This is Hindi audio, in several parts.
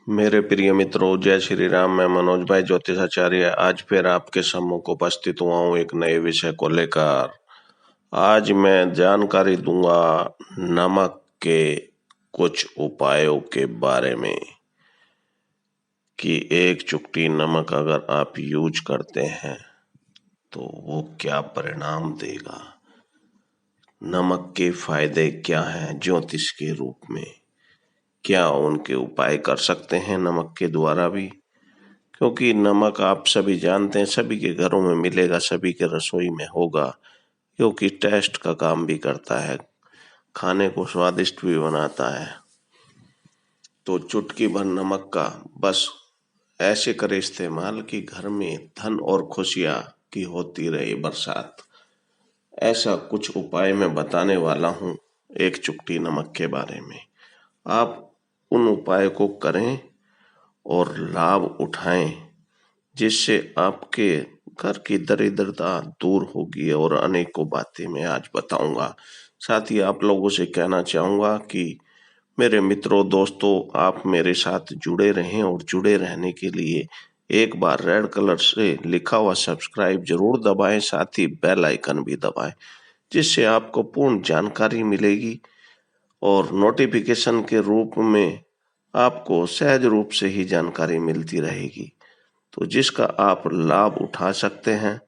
मेरे प्रिय मित्रों, जय श्री राम। मैं मनोज भाई ज्योतिषाचार्य आज फिर आपके सम्मुख उपस्थित हुआ हूँ एक नए विषय को लेकर। आज मैं जानकारी दूंगा नमक के कुछ उपायों के बारे में कि एक चुटकी नमक अगर आप यूज करते हैं तो वो क्या परिणाम देगा। नमक के फायदे क्या हैं ज्योतिष के रूप में, क्या उनके उपाय कर सकते हैं नमक के द्वारा भी, क्योंकि नमक आप सभी जानते हैं सभी के घरों में मिलेगा, सभी के रसोई में होगा, क्योंकि टेस्ट का काम भी करता है, खाने को स्वादिष्ट भी बनाता है। तो चुटकी भर नमक का बस ऐसे करे इस्तेमाल कि घर में धन और खुशियां की होती रहे बरसात। ऐसा कुछ उपाय मैं बताने वाला हूँ एक चुटकी नमक के बारे में। आप उन उपाय को करें और लाभ उठाएं, जिससे आपके घर की दरिद्रता दूर होगी और अनेकों बातें मैं आज बताऊंगा। साथ ही आप लोगों से कहना चाहूंगा कि मेरे मित्रों दोस्तों, आप मेरे साथ जुड़े रहें और जुड़े रहने के लिए एक बार रेड कलर से लिखा हुआ सब्सक्राइब जरूर दबाएं, साथ ही बेल आइकन भी दबाएं, जिससे आपको पूर्ण जानकारी मिलेगी और नोटिफिकेशन के रूप में आपको सहज रूप से ही जानकारी मिलती रहेगी, तो जिसका आप लाभ उठा सकते हैं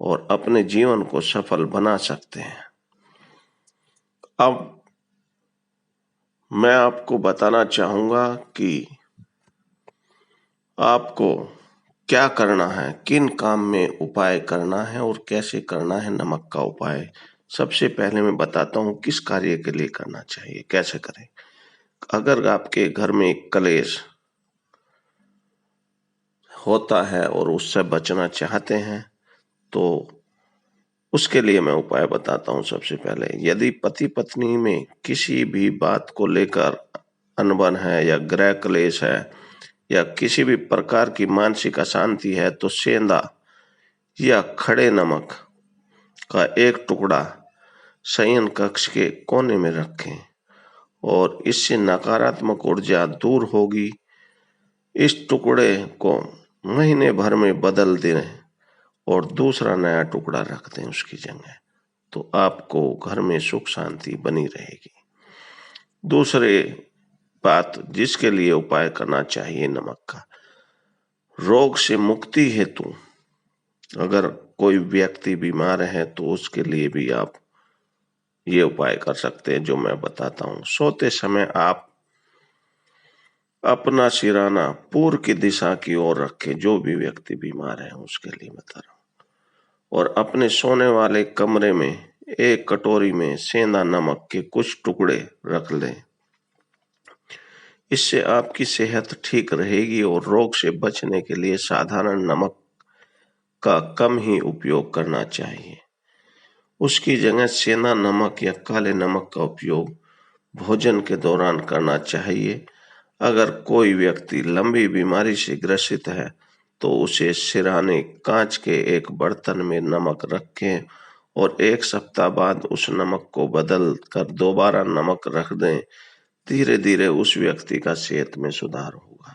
और अपने जीवन को सफल बना सकते हैं। अब मैं आपको बताना चाहूंगा कि आपको क्या करना है, किन काम में उपाय करना है और कैसे करना है नमक का उपाय। सबसे पहले मैं बताता हूँ किस कार्य के लिए करना चाहिए, कैसे करें। अगर आपके घर में कलेश होता है और उससे बचना चाहते हैं तो उसके लिए मैं उपाय बताता हूँ। सबसे पहले, यदि पति पत्नी में किसी भी बात को लेकर अनबन है या गृह क्लेश है या किसी भी प्रकार की मानसिक अशांति है, तो सेंधा या खड़े नमक का एक टुकड़ा शयन कक्ष के कोने में रखें और इससे नकारात्मक ऊर्जा दूर होगी। इस टुकड़े को महीने भर में बदल दें और दूसरा नया टुकड़ा रख दें उसकी जगह, तो आपको घर में सुख शांति बनी रहेगी। दूसरे बात जिसके लिए उपाय करना चाहिए नमक का, रोग से मुक्ति हेतु अगर कोई व्यक्ति बीमार है तो उसके लिए भी आप ये उपाय कर सकते हैं जो मैं बताता हूँ। सोते समय आप अपना सिराना पूर्व की दिशा की ओर रखें, जो भी व्यक्ति बीमार है उसके लिए बता रहा हूँ, और अपने सोने वाले कमरे में एक कटोरी में सेंधा नमक के कुछ टुकड़े रख लें। इससे आपकी सेहत ठीक रहेगी और रोग से बचने के लिए साधारण नमक का कम ही उपयोग करना चाहिए। उसकी जगह सेंधा नमक या काले नमक का उपयोग भोजन के दौरान करना चाहिए। अगर कोई व्यक्ति लंबी बीमारी से ग्रसित है तो उसे सिरहाने कांच के एक बर्तन में नमक रखें और 1 सप्ताह बाद उस नमक को बदल कर दोबारा नमक रख दें। धीरे धीरे उस व्यक्ति का सेहत में सुधार होगा।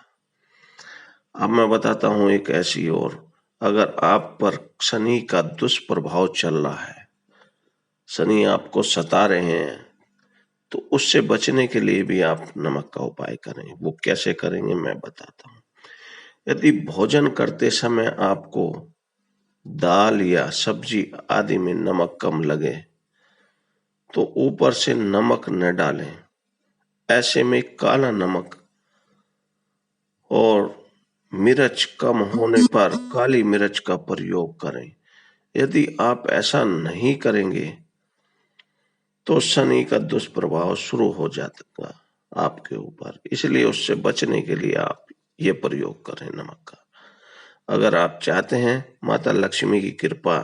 अब मैं बताता हूँ एक ऐसी और, अगर आप पर शनि का दुष्प्रभाव चल रहा है, शनि आपको सता रहे हैं, तो उससे बचने के लिए भी आप नमक का उपाय करें। वो कैसे करेंगे मैं बताता हूँ। यदि भोजन करते समय आपको दाल या सब्जी आदि में नमक कम लगे तो ऊपर से नमक न डालें। ऐसे में काला नमक और मिर्च कम होने पर काली मिर्च का प्रयोग करें। यदि आप ऐसा नहीं करेंगे तो शनि का दुष्प्रभाव शुरू हो जाएगा आपके ऊपर, इसलिए उससे बचने के लिए आप ये प्रयोग करें नमक का। अगर आप चाहते हैं माता लक्ष्मी की कृपा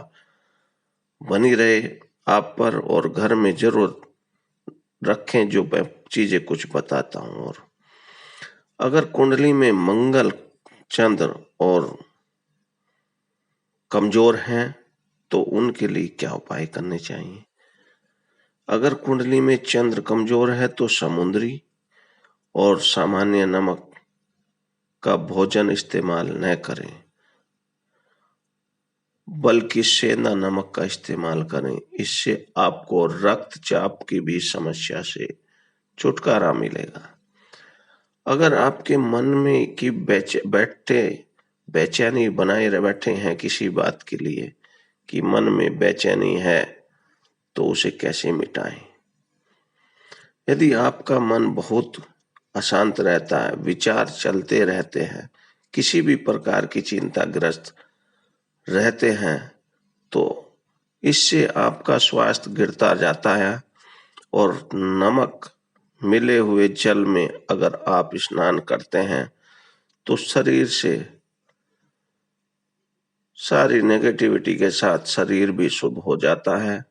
बनी रहे आप पर, और घर में जरूर रखें जो मैं चीजें कुछ बताता हूँ। और अगर कुंडली में मंगल चंद्र और कमजोर हैं तो उनके लिए क्या उपाय करने चाहिए। अगर कुंडली में चंद्र कमजोर है तो समुद्री और सामान्य नमक का भोजन इस्तेमाल न करें, बल्कि सेंधा नमक का इस्तेमाल करें। इससे आपको रक्तचाप की भी समस्या से छुटकारा मिलेगा। अगर आपके मन में की बेचैनी बनाए बैठे हैं किसी बात के लिए, कि मन में बेचैनी है, तो उसे कैसे मिटाएं? यदि आपका मन बहुत अशांत रहता है, विचार चलते रहते हैं, किसी भी प्रकार की चिंताग्रस्त रहते हैं, तो इससे आपका स्वास्थ्य गिरता जाता है। और नमक मिले हुए जल में अगर आप स्नान करते हैं तो शरीर से सारी नेगेटिविटी के साथ शरीर भी शुद्ध हो जाता है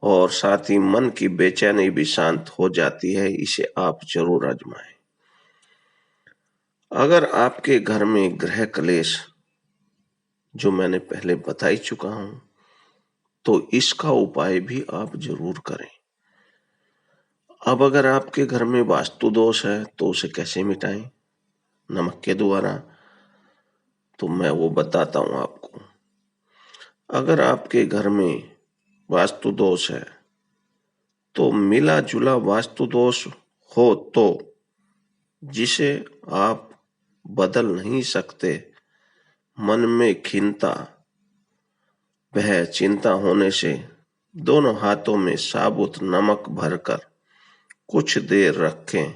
और साथ ही मन की बेचैनी भी शांत हो जाती है। इसे आप जरूर आजमाएं। अगर आपके घर में गृह क्लेश, जो मैंने पहले बता ही चुका हूं, तो इसका उपाय भी आप जरूर करें। अब अगर आपके घर में वास्तु दोष है तो उसे कैसे मिटाएं नमक के द्वारा, तो मैं वो बताता हूं आपको। अगर आपके घर में वास्तु दोष है, तो मिला जुला वास्तु दोष हो तो जिसे आप बदल नहीं सकते, मन में खिन्नता वह चिंता होने से दोनों हाथों में साबुत नमक भरकर कुछ देर रखें,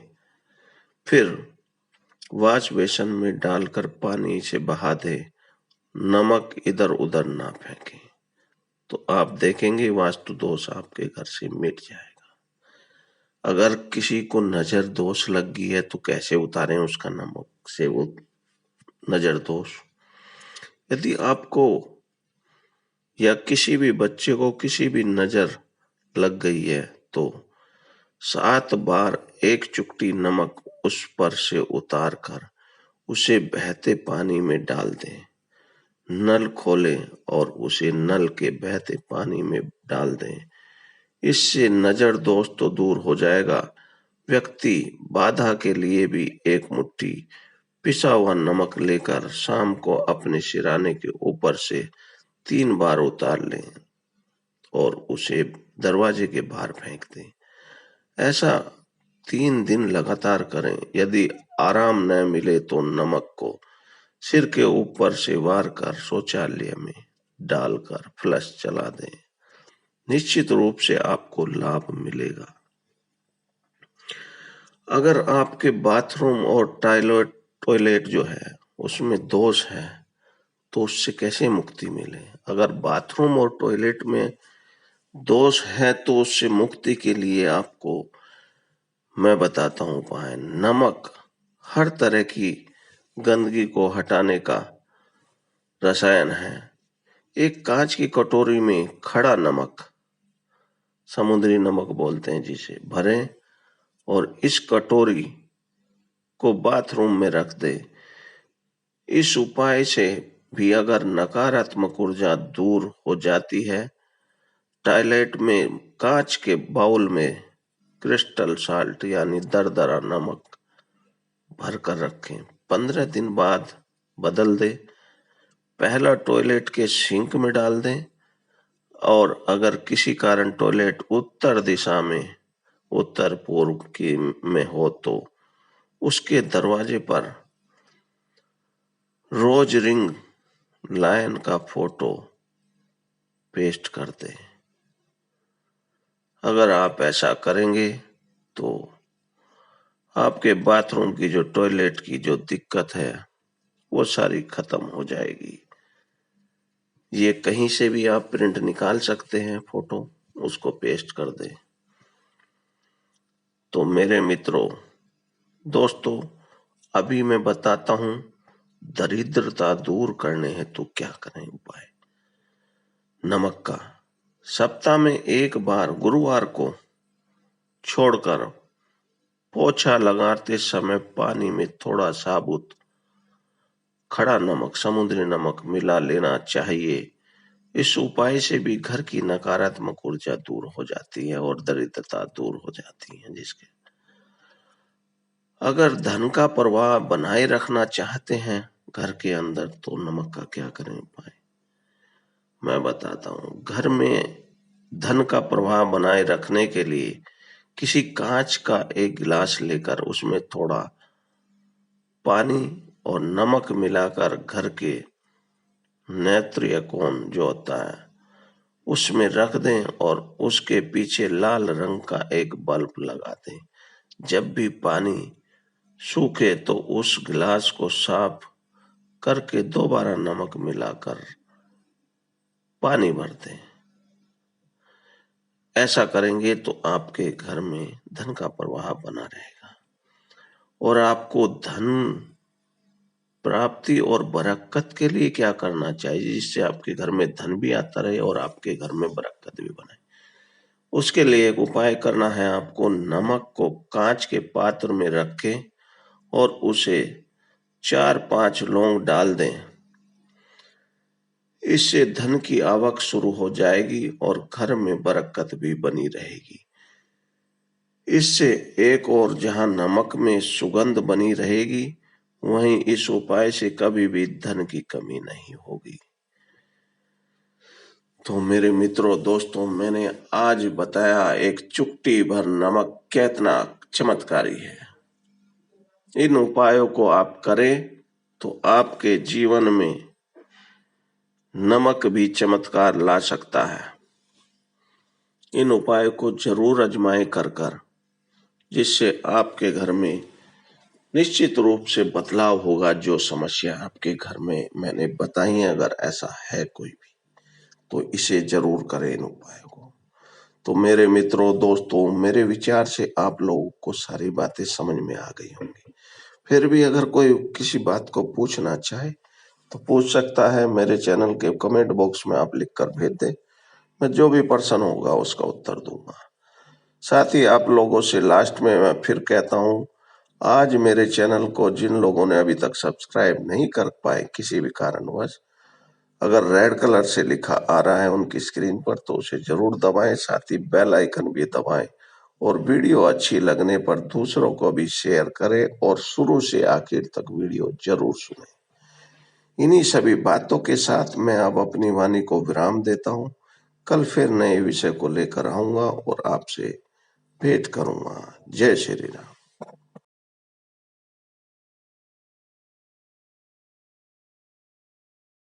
फिर वॉश बेसन में डालकर पानी से बहा दें। नमक इधर उधर ना फेंकें, तो आप देखेंगे वास्तु दोष आपके घर से मिट जाएगा। अगर किसी को नजर दोष लग गई है तो कैसे उतारें उसका नमक से वो नजर दोष। यदि आपको या किसी भी बच्चे को किसी भी नजर लग गई है, तो 7 बार एक चुटकी नमक उस पर से उतार कर उसे बहते पानी में डाल दें। नल खोलें और उसे नल के बहते पानी में डाल दें। इससे नजर दोष तो दूर हो जाएगा, व्यक्ति बाधा के लिए भी एक मुट्ठी पिसा हुआ नमक लेकर शाम को अपने सिराने के ऊपर से 3 बार उतार लें और उसे दरवाजे के बाहर फेंक दें। ऐसा 3 दिन लगातार करें। यदि आराम न मिले तो नमक को सिर के ऊपर से वार कर शौचालय में डालकर फ्लश चला दें। निश्चित रूप से आपको लाभ मिलेगा। अगर आपके बाथरूम और टॉयलेट जो है उसमें दोष है, तो उससे कैसे मुक्ति मिले? अगर बाथरूम और टॉयलेट में दोष है तो उससे मुक्ति के लिए आपको मैं बताता हूँ उपाय। नमक हर तरह की गंदगी को हटाने का रसायन है। एक कांच की कटोरी में खड़ा नमक, समुद्री नमक बोलते हैं जिसे, भरें और इस कटोरी को बाथरूम में रख दें। इस उपाय से भी अगर नकारात्मक ऊर्जा दूर हो जाती है। टॉयलेट में कांच के बाउल में क्रिस्टल साल्ट यानी दरदरा नमक भर कर रखें। 15 दिन बाद बदल दें। पहला टॉयलेट के सिंक में डाल दें और अगर किसी कारण टॉयलेट उत्तर दिशा में, उत्तर पूर्व की में हो, तो उसके दरवाजे पर रोज रिंग लायन का फोटो पेस्ट कर दें। अगर आप ऐसा करेंगे तो आपके बाथरूम की जो टॉयलेट की जो दिक्कत है वो सारी खत्म हो जाएगी। ये कहीं से भी आप प्रिंट निकाल सकते हैं, फोटो उसको पेस्ट कर दें। तो मेरे मित्रों, दोस्तों, अभी मैं बताता हूं दरिद्रता दूर करने हेतु क्या करें उपाय। नमक का सप्ताह में एक बार गुरुवार को छोड़कर पोछा लगाते समय पानी में थोड़ा साबुत खड़ा नमक, समुद्री नमक मिला लेना चाहिए। इस उपाय से भी घर की नकारात्मक ऊर्जा दूर हो जाती है और दरिद्रता दूर हो जाती है। जिसके अगर धन का प्रवाह बनाए रखना चाहते हैं घर के अंदर तो नमक का क्या करें उपाय, मैं बताता हूँ। घर में धन का प्रवाह बनाए रखने के लिए किसी कांच का एक गिलास लेकर उसमें थोड़ा पानी और नमक मिलाकर घर के नेत्र या कोण जो होता है उसमें रख दें और उसके पीछे लाल रंग का एक बल्ब लगा दें। जब भी पानी सूखे तो उस गिलास को साफ करके दोबारा नमक मिलाकर पानी भर दें। ऐसा करेंगे तो आपके घर में धन का प्रवाह बना रहेगा और आपको धन प्राप्ति और बरकत के लिए क्या करना चाहिए जिससे आपके घर में धन भी आता रहे और आपके घर में बरकत भी बने। उसके लिए एक उपाय करना है, आपको नमक को कांच के पात्र में रखें और उसे 4-5 लौंग डाल दें। इससे धन की आवक शुरू हो जाएगी और घर में बरकत भी बनी रहेगी। इससे एक और जहां नमक में सुगंध बनी रहेगी वहीं इस उपाय से कभी भी धन की कमी नहीं होगी। तो मेरे मित्रों दोस्तों, मैंने आज बताया एक चुटकी भर नमक कितना चमत्कारी है। इन उपायों को आप करें तो आपके जीवन में नमक भी चमत्कार ला सकता है। इन उपायों को जरूर आजमाएं कर जिससे आपके घर में निश्चित रूप से बदलाव होगा। जो समस्या आपके घर में मैंने बताई है, अगर ऐसा है कोई भी तो इसे जरूर करें इन उपायों को। तो मेरे मित्रों दोस्तों, मेरे विचार से आप लोगों को सारी बातें समझ में आ गई होंगी। फिर भी अगर कोई किसी बात को पूछना चाहे तो पूछ सकता है। मेरे चैनल के कमेंट बॉक्स में आप लिखकर भेज दें, मैं जो भी प्रश्न होगा उसका उत्तर दूंगा। साथ ही आप लोगों से लास्ट में मैं फिर कहता हूँ, आज मेरे चैनल को जिन लोगों ने अभी तक सब्सक्राइब नहीं कर पाए किसी भी कारणवश, अगर रेड कलर से लिखा आ रहा है उनकी स्क्रीन पर तो उसे जरूर दबाएं। साथ ही बेल आइकन भी दबाएं और वीडियो अच्छी लगने पर दूसरों को भी शेयर करें और शुरू से आखिर तक वीडियो जरूर सुनें। इन्हीं सभी बातों के साथ मैं अब अपनी वाणी को विराम देता हूँ। कल फिर नए विषय को लेकर आऊंगा और आपसे भेंट करूंगा। जय श्री राम।